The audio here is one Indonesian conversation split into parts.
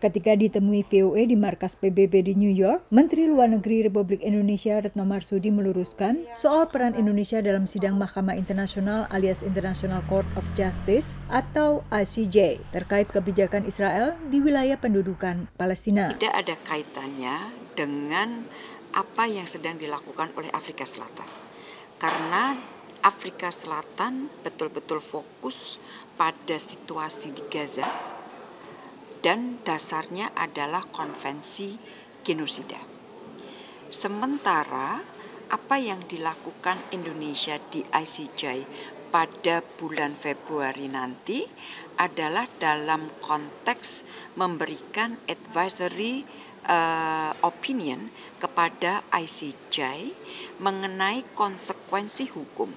Ketika ditemui VOA di markas PBB di New York, Menteri Luar Negeri Republik Indonesia Retno Marsudi meluruskan soal peran Indonesia dalam sidang Mahkamah Internasional alias International Court of Justice atau ICJ terkait kebijakan Israel di wilayah pendudukan Palestina. Tidak ada kaitannya dengan apa yang sedang dilakukan oleh Afrika Selatan. Karena Afrika Selatan betul-betul fokus pada situasi di Gaza, dan dasarnya adalah konvensi genosida. Sementara apa yang dilakukan Indonesia di ICJ pada bulan Februari nanti adalah dalam konteks memberikan advisory opinion kepada ICJ mengenai konsekuensi hukum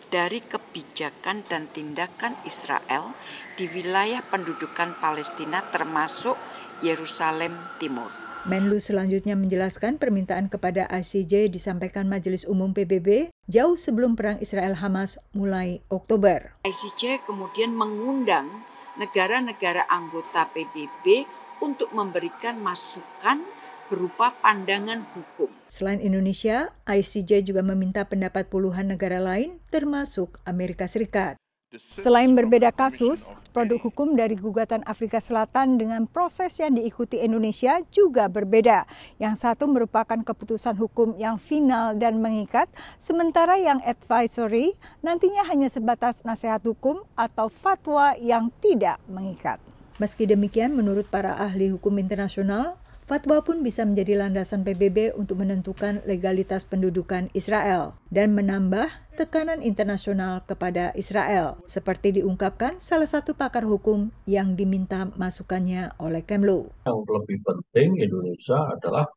dari kebijakan dan tindakan Israel di wilayah pendudukan Palestina termasuk Yerusalem Timur. Menlu selanjutnya menjelaskan permintaan kepada ICJ disampaikan Majelis Umum PBB jauh sebelum perang Israel-Hamas mulai Oktober. ICJ kemudian mengundang negara-negara anggota PBB untuk memberikan masukan berupa pandangan hukum. Selain Indonesia, ICJ juga meminta pendapat puluhan negara lain, termasuk Amerika Serikat. Selain berbeda kasus, produk hukum dari gugatan Afrika Selatan dengan proses yang diikuti Indonesia juga berbeda. Yang satu merupakan keputusan hukum yang final dan mengikat, sementara yang advisory nantinya hanya sebatas nasihat hukum atau fatwa yang tidak mengikat. Meski demikian, menurut para ahli hukum internasional, fatwa pun bisa menjadi landasan PBB untuk menentukan legalitas pendudukan Israel dan menambah tekanan internasional kepada Israel, seperti diungkapkan salah satu pakar hukum yang diminta masukannya oleh Kemlu. Yang lebih penting Indonesia adalah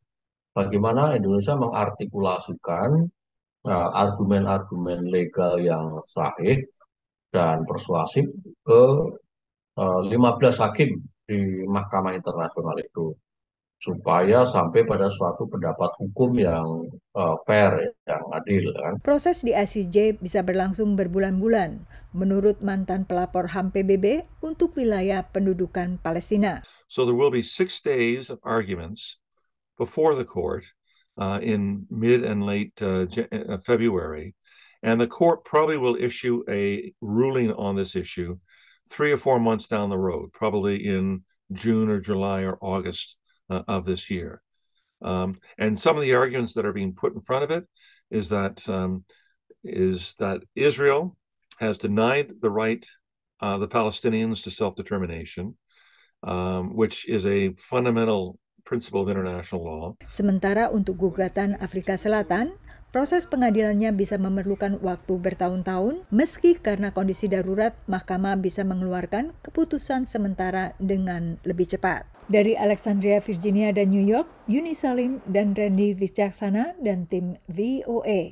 bagaimana Indonesia mengartikulasikan argumen-argumen legal yang sahih dan persuasif ke 15 hakim di Mahkamah Internasional itu, supaya sampai pada suatu pendapat hukum yang fair, yang adil. Kan? Proses di ICJ bisa berlangsung berbulan-bulan, menurut mantan pelapor HAM PBB untuk wilayah pendudukan Palestina. So there will be 6 days of arguments before the court in mid and late February, and the court probably will issue a ruling on this issue 3 or 4 months down the road, probably in June or July or August of this year. And some of the arguments that are being put in front of it is that Israel has denied the right the Palestinians to self-determination, which is a fundamental principle of international law. Sementara untuk gugatan Afrika Selatan, proses pengadilannya bisa memerlukan waktu bertahun-tahun, meski karena kondisi darurat, mahkamah bisa mengeluarkan keputusan sementara dengan lebih cepat. Dari Alexandria, Virginia dan New York, Yuni Salim dan Randy Wicaksana dan tim VOA.